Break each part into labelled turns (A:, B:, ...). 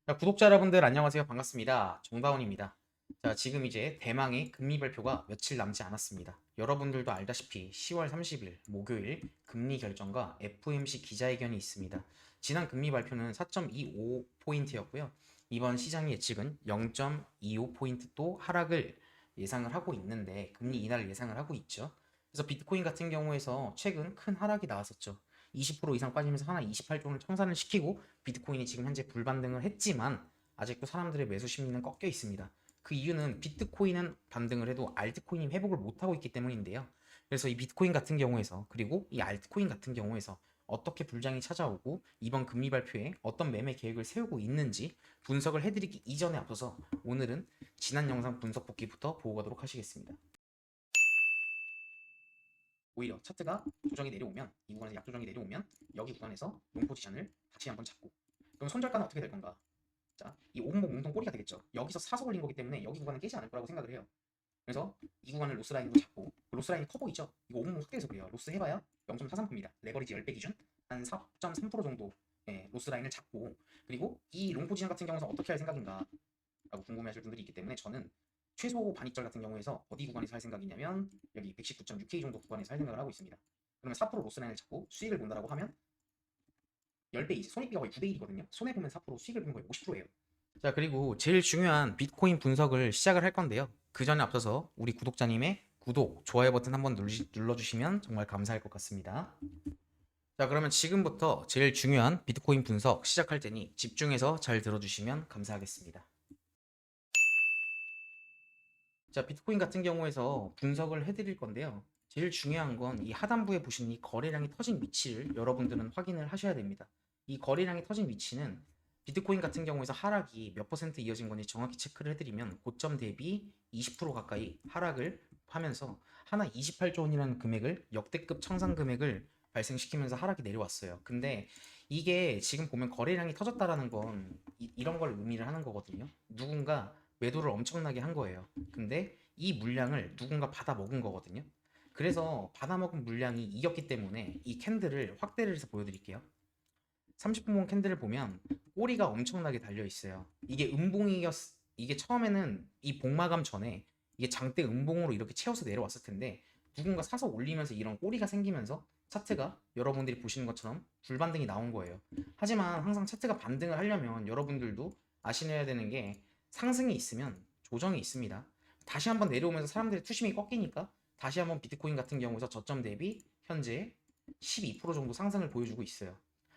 A: 자, 구독자 여러분들 안녕하세요. 반갑습니다. 정다운입니다. 자, 지금 이제 대망의 금리 발표가 며칠 남지 않았습니다. 여러분들도 알다시피 10월 30일 목요일 금리 결정과 FOMC 기자회견이 있습니다. 지난 금리 발표는 4.25포인트였고요. 이번 시장 예측은 0.25포인트 또 하락을 예상을 하고 있는데 금리 인하를 예상을 하고 있죠. 그래서 비트코인 같은 경우에서 최근 큰 하락이 나왔었죠. 20% 이상 빠지면서 하나 28조 원을 청산을 시키고 비트코인이 지금 현재 불반등을 했지만 아직도 사람들의 매수 심리는 꺾여 있습니다. 그 이유는 비트코인은 반등을 해도 알트코인이 회복을 못하고 있기 때문인데요. 그래서 이 비트코인 같은 경우에서 그리고 이 알트코인 같은 경우에서 어떻게 불장이 찾아오고 이번 금리 발표에 어떤 매매 계획을 세우고 있는지 분석을 해드리기 이전에 앞서서 오늘은 지난 영상 분석 복기부터 보고 가도록 하시겠습니다. 오히려 차트가 조정이 내려오면 이 구간에서 약조정이 내려오면 여기 구간에서 롱 포지션을 다시 한번 잡고 그럼 손절가는 어떻게 될 건가? 자, 이 5분봉 몽동 꼬리가 되겠죠. 여기서 사서 올린 거기 때문에 여기 구간은 깨지 않을 거라고 생각을 해요. 그래서 이 구간을 로스 라인으로 잡고 로스 라인이 커 보이죠? 이거 5분봉 확대해서 그래요. 로스 해봐야 0.43%입니다. 레버리지 10배 기준 한 4.3% 정도 로스 라인을 잡고 그리고 이 롱 포지션 같은 경우는 어떻게 할 생각인가 라고 궁금해하실 분들이 있기 때문에 저는 최소 반익절 같은 경우에서 어디 구간에서 할 생각이냐면 여기 119.6K 정도 구간에서 할 생각을 하고 있습니다. 그러면 4% 로스라인을 잡고 수익을 본다라고 하면 10배 이제 손익비가 거의 9대 1이거든요. 손해 보면 4% 수익을 보면 거의 50%예요. 자, 그리고 제일 중요한 비트코인 분석을 시작을 할 건데요. 그 전에 앞서서 우리 구독자님의 구독, 좋아요 버튼 한번 눌러주시면 정말 감사할 것 같습니다. 자, 그러면 지금부터 제일 중요한 비트코인 분석 시작할 테니 집중해서 잘 들어주시면 감사하겠습니다. 자, 비트코인 같은 경우에서 분석을 해드릴 건데요. 제일 중요한 건 이 하단부에 보시는 이 거래량이 터진 위치를 여러분들은 확인을 하셔야 됩니다. 이 거래량이 터진 위치는 비트코인 같은 경우에서 하락이 몇 퍼센트 이어진 건지 정확히 체크를 해드리면 고점 대비 20% 가까이 하락을 하면서 하나 28조 원이라는 금액을 역대급 청산 금액을 발생시키면서 하락이 내려왔어요. 근데 이게 지금 보면 거래량이 터졌다라는 건 이런 걸 의미를 하는 거거든요. 누군가 매도를 엄청나게 한 거예요. 근데 이 물량을 누군가 받아 먹은 거거든요. 그래서 받아 먹은 물량이 이겼기 때문에 이 캔들을 확대를 해서 보여드릴게요. 30분봉 캔들을 보면 꼬리가 엄청나게 달려 있어요. 이게 처음에는 이 복마감 전에 이게 장대 음봉으로 이렇게 채워서 내려왔을 텐데 누군가 사서 올리면서 이런 꼬리가 생기면서 차트가 여러분들이 보시는 것처럼 불반등이 나온 거예요. 하지만 항상 차트가 반등을 하려면 여러분들도 아셔야 되는 게 상승이 있으면 조정이 있습니다. 다시 한번 내려오면서 사람들의 투심이 꺾이니까 다시 한번 비트코인 같은 경우에서 저점 대비 현재 12% 정도 상승을 보여주고 있어요.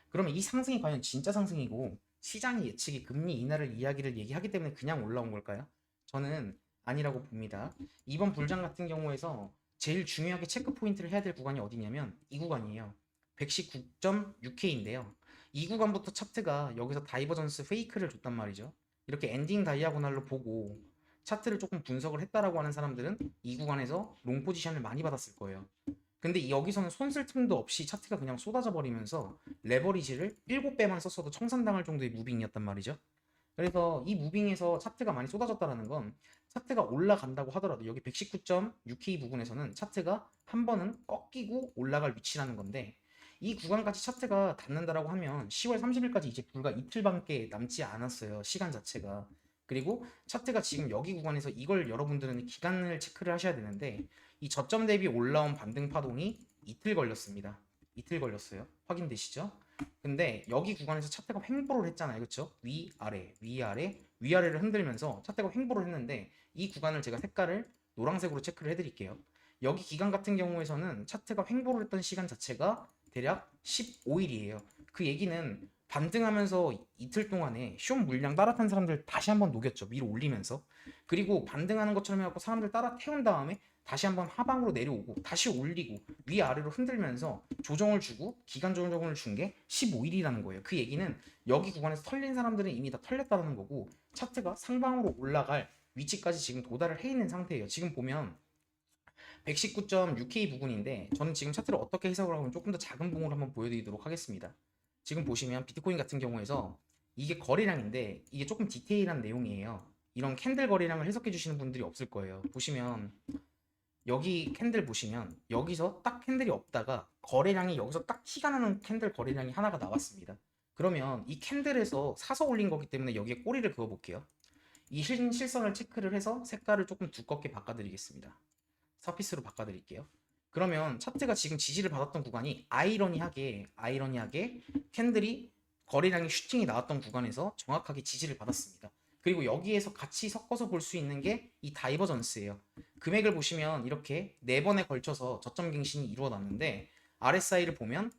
A: 그러면 이 상승이 과연 진짜 상승이고 시장의 예측이 금리 인하를 이야기를 얘기하기 때문에 그냥 올라온 걸까요? 저는 아니라고 봅니다. 이번 불장 같은 경우에서 제일 중요하게 체크 포인트를 해야 될 구간이 어디냐면 이 구간이에요. 119.6K인데요. 이 구간부터 차트가 여기서 다이버전스 페이크를 줬단 말이죠. 이렇게 엔딩 다이아고날로 보고 차트를 조금 분석을 했다라고 하는 사람들은 이 구간에서 롱 포지션을 많이 받았을 거예요. 근데 여기서는 손 쓸 틈도 없이 차트가 그냥 쏟아져 버리면서 레버리지를 7배만 썼어도 청산당할 정도의 무빙이었단 말이죠. 그래서 이 무빙에서 차트가 많이 쏟아졌다는 건 차트가 올라간다고 하더라도 여기 119.6K 부분에서는 차트가 한 번은 꺾이고 올라갈 위치라는 건데 이 구간까지 차트가 닿는다라고 하면 10월 30일까지 이제 불과 이틀밖에 남지 않았어요. 시간 자체가. 그리고 차트가 지금 여기 구간에서 이걸 여러분들은 기간을 체크를 하셔야 되는데 이 저점 대비 올라온 반등 파동이 이틀 걸렸습니다. 이틀 걸렸어요. 확인되시죠? 근데 여기 구간에서 차트가 횡보를 했잖아요. 그쵸? 위아래, 위아래, 위아래를 흔들면서 차트가 횡보를 했는데 이 구간을 제가 색깔을 노란색으로 체크를 해드릴게요. 여기 기간 같은 경우에서는 차트가 횡보를 했던 시간 자체가 대략 15일이에요. 그 얘기는 반등하면서 이틀 동안에 쇼 물량 따라탄 사람들 다시 한번 녹였죠. 위로 올리면서. 그리고 반등하는 것처럼 해갖고 사람들 따라 태운 다음에 다시 한번 하방으로 내려오고 다시 올리고 위아래로 흔들면서 조정을 주고 기간 조정을 준 게 15일이라는 거예요. 그 얘기는 여기 구간에서 털린 사람들은 이미 다 털렸다는 거고 차트가 상방으로 올라갈 위치까지 지금 도달을 해 있는 상태예요. 지금 보면 119.6K 부분인데 저는 지금 차트를 어떻게 해석을 하면 조금 더 작은 봉으로 한번 보여드리도록 하겠습니다. 지금 보시면 비트코인 같은 경우에서 이게 거래량인데 이게 조금 디테일한 내용이에요. 이런 캔들 거래량을 해석해 주시는 분들이 없을 거예요. 보시면 여기 캔들 보시면 여기서 딱 캔들이 없다가 거래량이 여기서 딱 티가 나는 캔들 거래량이 하나가 나왔습니다. 그러면 이 캔들에서 사서 올린 거기 때문에 여기에 꼬리를 그어 볼게요. 이 실선을 체크를 해서 색깔을 조금 두껍게 바꿔드리겠습니다. 서피스로 바꿔드릴게요. 그러면 차트가 지금 지지를 받았던 구간이 아이러니하게 캔들이 거래량이 슈팅이 나왔던 구간에서 정확하게 지지를 받았습니다. 그리고 여기에서 같이 섞어서 볼 수 있는 게 이 다이버전스예요. 금액을 보시면 이렇게 4번에 걸쳐서 저점 갱신이 이루어졌는데 RSI를 보면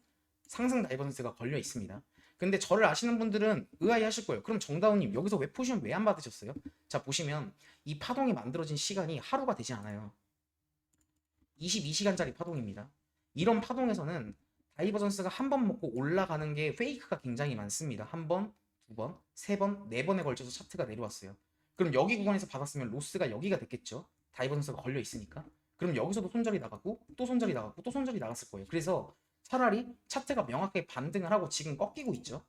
A: 상승 다이버전스가 걸려 있습니다. 근데 저를 아시는 분들은 의아해하실 거예요. 그럼 정다운님 여기서 왜 포지션 왜 안 받으셨어요? 자, 보시면 이 파동이 만들어진 시간이 하루가 되지 않아요. 22시간짜리 파동입니다. 이런 파동에서는 다이버전스가 한 번 먹고 올라가는 게 페이크가 굉장히 많습니다. 한 번, 두 번, 세 번, 네 번에 걸쳐서 차트가 내려왔어요. 그럼 여기 구간에서 받았으면 로스가 여기가 됐겠죠. 다이버전스가 걸려 있으니까. 그럼 여기서도 손절이 나가고 또 손절이 나가고 또 손절이 나갔을 거예요. 그래서 차라리 차트가 명확하게 반등을 하고 지금 꺾이고 있죠.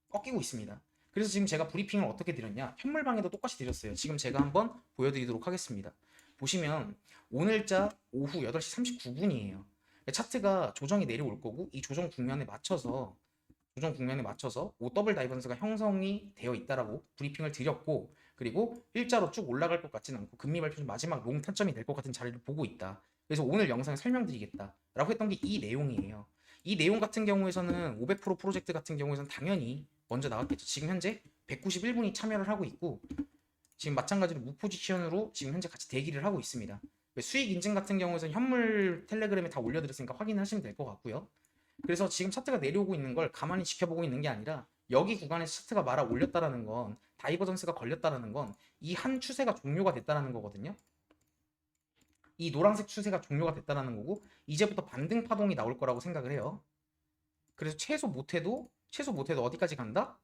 A: 꺾이고 있습니다. 그래서 지금 제가 브리핑을 어떻게 드렸냐, 현물방에도 똑같이 드렸어요. 지금 제가 한번 보여드리도록 하겠습니다. 보시면 오늘자 오후 8시 39분이에요. 차트가 조정이 내려올 거고 이 조정 국면에 맞춰서 OW 다이버전스가 형성이 되어 있다라고 브리핑을 드렸고, 그리고 일자로 쭉 올라갈 것 같지는 않고 금리 발표 중 마지막 롱 타점이 될 것 같은 자리를 보고 있다. 그래서 오늘 영상에 설명드리겠다라고 했던 게 이 내용이에요. 이 내용 같은 경우에서는 500% 프로젝트 같은 경우에서는 당연히 먼저 나왔겠죠. 지금 현재 191분이 참여를 하고 있고 지금 마찬가지로 무포지션으로 지금 현재 같이 대기를 하고 있습니다. 수익 인증 같은 경우에는 현물 텔레그램에 다 올려드렸으니까 확인하시면 될 것 같고요. 그래서 지금 차트가 내려오고 있는 걸 가만히 지켜보고 있는 게 아니라 여기 구간에서 차트가 말아 올렸다라는 건, 다이버전스가 걸렸다라는 건 이 한 추세가 종료가 됐다라는 거거든요. 이 노란색 추세가 종료가 됐다라는 거고 이제부터 반등 파동이 나올 거라고 생각을 해요. 그래서 최소 못해도 어디까지 간다?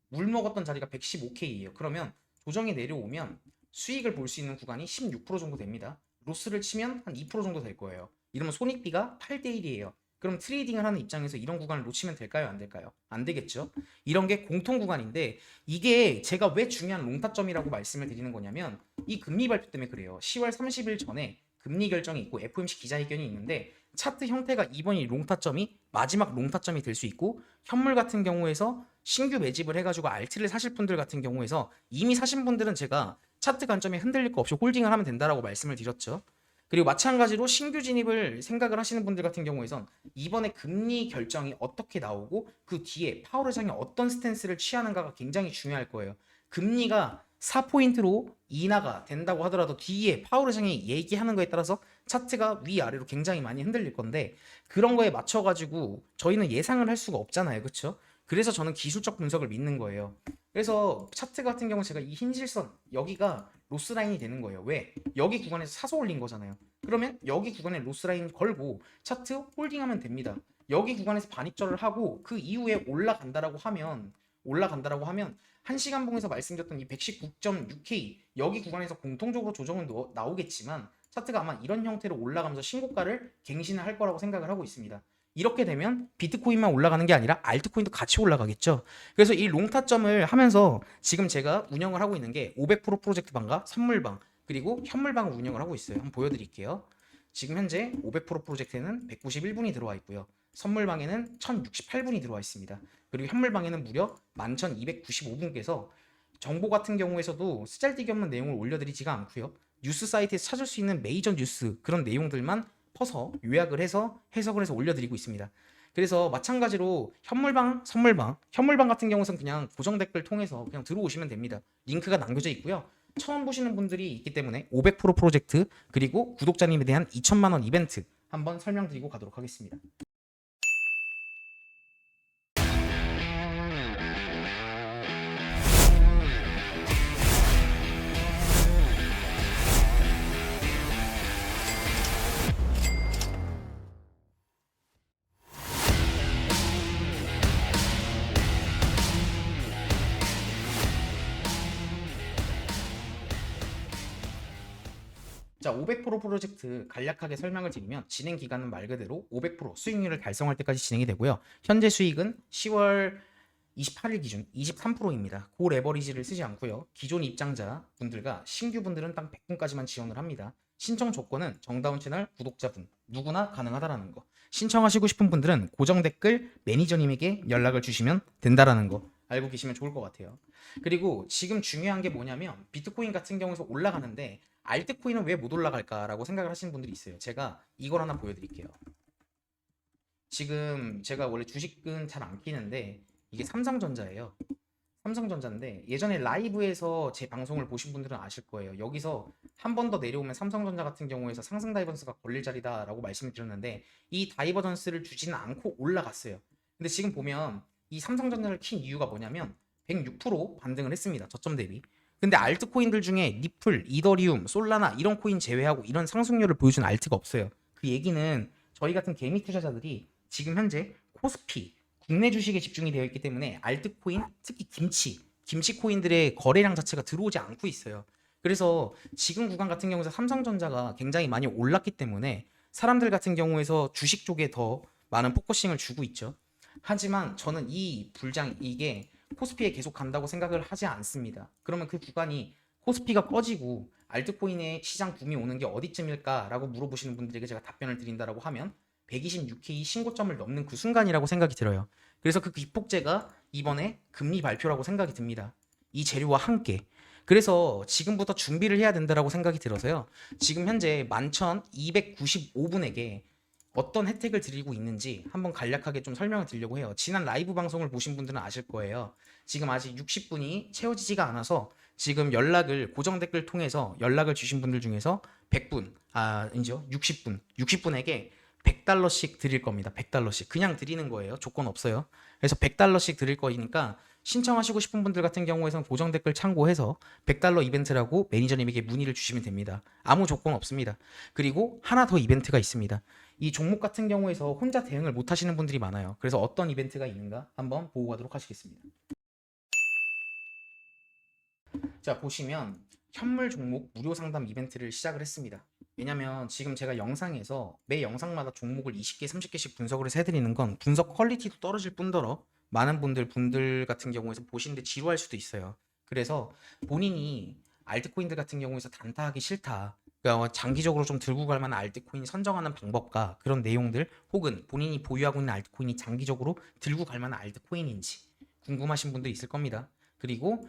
A: 물 먹었던 자리가 115K예요. 그러면 조정이 내려오면 수익을 볼 수 있는 구간이 16% 정도 됩니다. 로스를 치면 한 2% 정도 될 거예요. 이러면 손익비가 8대1이에요. 그럼 트레이딩을 하는 입장에서 이런 구간을 놓치면 될까요? 안 될까요? 안 되겠죠. 이런 게 공통 구간인데 이게 제가 왜 중요한 롱타점이라고 말씀을 드리는 거냐면 이 금리 발표 때문에 그래요. 10월 30일 전에 금리 결정이 있고 FOMC 기자회견이 있는데 차트 형태가 이번 이 롱타점이 마지막 롱타점이 될 수 있고, 현물 같은 경우에서 신규 매집을 해가지고 알트를 사실 분들 같은 경우에서 이미 사신 분들은 제가 차트 관점에 흔들릴 거 없이 홀딩을 하면 된다라고 말씀을 드렸죠. 그리고 마찬가지로 신규 진입을 생각을 하시는 분들 같은 경우에선 이번에 금리 결정이 어떻게 나오고 그 뒤에 파월 의장이 어떤 스탠스를 취하는가가 굉장히 중요할 거예요. 금리가 4포인트로 인하가 된다고 하더라도 뒤에 파월 의장이 얘기하는 거에 따라서 차트가 위아래로 굉장히 많이 흔들릴 건데 그런 거에 맞춰가지고 저희는 예상을 할 수가 없잖아요. 그렇죠? 그래서 저는 기술적 분석을 믿는 거예요. 그래서 차트 같은 경우 제가 이 흰실선 여기가 로스라인이 되는 거예요. 왜? 여기 구간에서 사서 올린 거잖아요. 그러면 여기 구간에 로스라인 걸고 차트 홀딩하면 됩니다. 여기 구간에서 반입절을 하고 그 이후에 올라간다라고 하면 1시간 봉에서 말씀드렸던 이 119.6K 여기 구간에서 공통적으로 조정은 나오겠지만 차트가 아마 이런 형태로 올라가면서 신고가를 갱신을 할 거라고 생각을 하고 있습니다. 이렇게 되면 비트코인만 올라가는 게 아니라 알트코인도 같이 올라가겠죠. 그래서 이 롱타점을 하면서 지금 제가 운영을 하고 있는 게 500% 프로젝트 방과 선물방 그리고 현물방을 운영을 하고 있어요. 한번 보여드릴게요. 지금 현재 500% 프로젝트에는 191분이 들어와 있고요. 선물방에는 1068분이 들어와 있습니다. 그리고 현물방에는 무려 11,295분께서 정보 같은 경우에서도 쓰잘데기 없는 내용을 올려드리지가 않고요. 뉴스 사이트에서 찾을 수 있는 메이저 뉴스 그런 내용들만 퍼서 요약을 해서 해석을 해서 올려드리고 있습니다. 그래서 마찬가지로 현물방, 선물방, 현물방 같은 경우는 그냥 고정 댓글 통해서 그냥 들어오시면 됩니다. 링크가 남겨져 있고요. 처음 보시는 분들이 있기 때문에 500% 프로젝트 그리고 구독자님에 대한 2천만 원 이벤트 한번 설명드리고 가도록 하겠습니다. 자, 500% 프로젝트 간략하게 설명을 드리면 진행 기간은 말 그대로 500% 수익률을 달성할 때까지 진행이 되고요. 현재 수익은 10월 28일 기준 23%입니다. 고 레버리지를 쓰지 않고요. 기존 입장자 분들과 신규 분들은 딱 100분까지만 지원을 합니다. 신청 조건은 정다운 채널 구독자분 누구나 가능하다라는 거. 신청하시고 싶은 분들은 고정 댓글 매니저님에게 연락을 주시면 된다라는 거 알고 계시면 좋을 것 같아요. 그리고 지금 중요한 게 뭐냐면 비트코인 같은 경우에서 올라가는데 알트코인은 왜 못 올라갈까라고 생각을 하시는 분들이 있어요. 제가 이걸 하나 보여드릴게요. 지금 제가 원래 주식은 잘 안 끼는데 이게 삼성전자예요. 삼성전자인데 예전에 라이브에서 제 방송을 보신 분들은 아실 거예요. 여기서 한 번 더 내려오면 삼성전자 같은 경우에서 상승 다이버전스가 걸릴 자리다라고 말씀을 드렸는데 이 다이버전스를 주지는 않고 올라갔어요. 근데 지금 보면 이 삼성전자를 킨 이유가 뭐냐면 106% 반등을 했습니다. 저점 대비. 근데 알트코인들 중에 니플, 이더리움, 솔라나 이런 코인 제외하고 이런 상승률을 보여준 알트가 없어요. 그 얘기는 저희 같은 개미 투자자들이 지금 현재 코스피, 국내 주식에 집중이 되어 있기 때문에 알트코인, 특히 김치 코인들의 거래량 자체가 들어오지 않고 있어요. 그래서 지금 구간 같은 경우에서 삼성전자가 굉장히 많이 올랐기 때문에 사람들 같은 경우에서 주식 쪽에 더 많은 포커싱을 주고 있죠. 하지만 저는 이 불장 이게 코스피에 계속 간다고 생각을 하지 않습니다. 그러면 그 구간이 코스피가 꺼지고 알트코인의 시장 붐이 오는 게 어디쯤일까라고 물어보시는 분들에게 제가 답변을 드린다라고 하면 126K 신고점을 넘는 그 순간이라고 생각이 들어요. 그래서 그 기폭제가 이번에 금리 발표라고 생각이 듭니다. 이 재료와 함께. 그래서 지금부터 준비를 해야 된다라고 생각이 들어서요. 지금 현재 11,295분에게 어떤 혜택을 드리고 있는지 한번 간략하게 좀 설명을 드리려고 해요. 지난 라이브 방송을 보신 분들은 아실 거예요. 지금 아직 60분이 채워지지가 않아서 지금 연락을 고정 댓글 통해서 연락을 주신 분들 중에서 100분, 아니죠. 60분에게 100달러씩 드릴 겁니다. 100달러씩. 그냥 드리는 거예요. 조건 없어요. 그래서 100달러씩 드릴 거니까 신청하시고 싶은 분들 같은 경우에는 고정 댓글 참고해서 100달러 이벤트라고 매니저님에게 문의를 주시면 됩니다. 아무 조건 없습니다. 그리고 하나 더 이벤트가 있습니다. 이 종목 같은 경우에서 혼자 대응을 못 하시는 분들이 많아요. 그래서 어떤 이벤트가 있는가 한번 보고 가도록 하시겠습니다. 자, 보시면 현물 종목 무료 상담 이벤트를 시작을 했습니다. 왜냐면 지금 제가 영상에서 매 영상마다 종목을 20개, 30개씩 분석을 해서 해드리는 건 분석 퀄리티도 떨어질 뿐더러 많은 분들 같은 경우에서 보시는데 지루할 수도 있어요. 그래서 본인이 알트코인들 같은 경우에서 단타하기 싫다. 그러니까 장기적으로 좀 들고 갈 만한 알트코인 선정하는 방법과 그런 내용들 혹은 본인이 보유하고 있는 알트코인이 장기적으로 들고 갈 만한 알트코인인지 궁금하신 분도 있을 겁니다. 그리고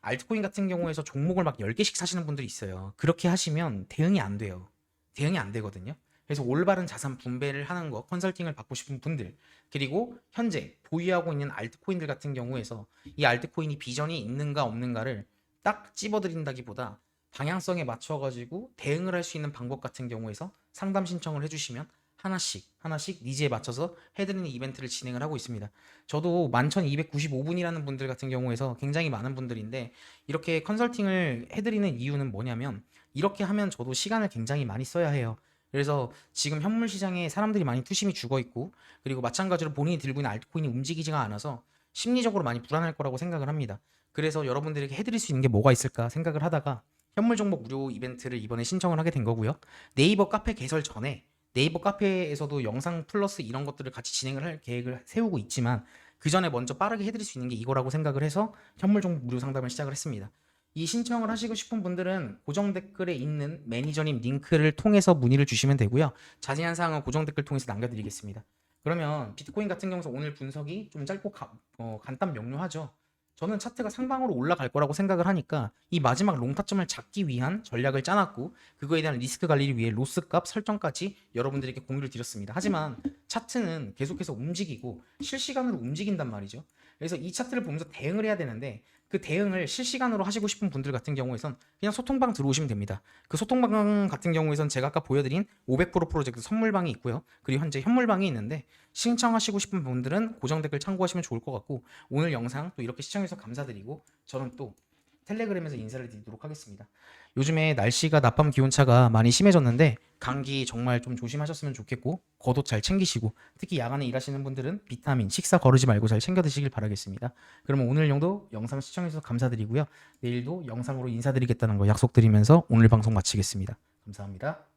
A: 알트코인 같은 경우에서 종목을 막 10개씩 사시는 분들이 있어요. 그렇게 하시면 대응이 안 돼요. 대응이 안 되거든요. 그래서 올바른 자산 분배를 하는 거 컨설팅을 받고 싶은 분들 그리고 현재 보유하고 있는 알트코인들 같은 경우에서 이 알트코인이 비전이 있는가 없는가를 딱 찝어드린다기보다 방향성에 맞춰가지고 대응을 할 수 있는 방법 같은 경우에서 상담 신청을 해주시면 하나씩 니즈에 맞춰서 해드리는 이벤트를 진행을 하고 있습니다. 저도 11,295분이라는 분들 같은 경우에서 굉장히 많은 분들인데 이렇게 컨설팅을 해드리는 이유는 뭐냐면 이렇게 하면 저도 시간을 굉장히 많이 써야 해요. 그래서 지금 현물 시장에 사람들이 많이 투심이 죽어 있고 그리고 마찬가지로 본인이 들고 있는 알트코인이 움직이지가 않아서 심리적으로 많이 불안할 거라고 생각을 합니다. 그래서 여러분들에게 해드릴 수 있는 게 뭐가 있을까 생각을 하다가 현물 종목 무료 이벤트를 이번에 신청을 하게 된 거고요. 네이버 카페 개설 전에 네이버 카페에서도 영상 플러스 이런 것들을 같이 진행을 할 계획을 세우고 있지만 그 전에 먼저 빠르게 해드릴 수 있는 게 이거라고 생각을 해서 현물 종목 무료 상담을 시작을 했습니다. 이 신청을 하시고 싶은 분들은 고정 댓글에 있는 매니저님 링크를 통해서 문의를 주시면 되고요. 자세한 사항은 고정 댓글 통해서 남겨드리겠습니다. 그러면 비트코인 같은 경우서 오늘 분석이 좀 짧고 간단 명료하죠. 저는 차트가 상방으로 올라갈 거라고 생각을 하니까 이 마지막 롱타점을 잡기 위한 전략을 짜놨고 그거에 대한 리스크 관리를 위해 로스값 설정까지 여러분들에게 공유를 드렸습니다. 하지만 차트는 계속해서 움직이고 실시간으로 움직인단 말이죠. 그래서 이 차트를 보면서 대응을 해야 되는데 그 대응을 실시간으로 하시고 싶은 분들 같은 경우에선 그냥 소통방 들어오시면 됩니다. 그 소통방 같은 경우에선 제가 아까 보여드린 500% 프로젝트 선물방이 있고요. 그리고 현재 현물방이 있는데 신청하시고 싶은 분들은 고정 댓글 참고하시면 좋을 것 같고 오늘 영상 또 이렇게 시청해서 감사드리고 저는 또 텔레그램에서 인사를 드리도록 하겠습니다. 요즘에 날씨가 낮밤 기온차가 많이 심해졌는데 감기 정말 좀 조심하셨으면 좋겠고 겉옷 잘 챙기시고 특히 야간에 일하시는 분들은 비타민 식사 거르지 말고 잘 챙겨 드시길 바라겠습니다. 그러면 오늘 정도 영상 시청해주셔서 감사드리고요. 내일도 영상으로 인사드리겠다는 거 약속드리면서 오늘 방송 마치겠습니다. 감사합니다.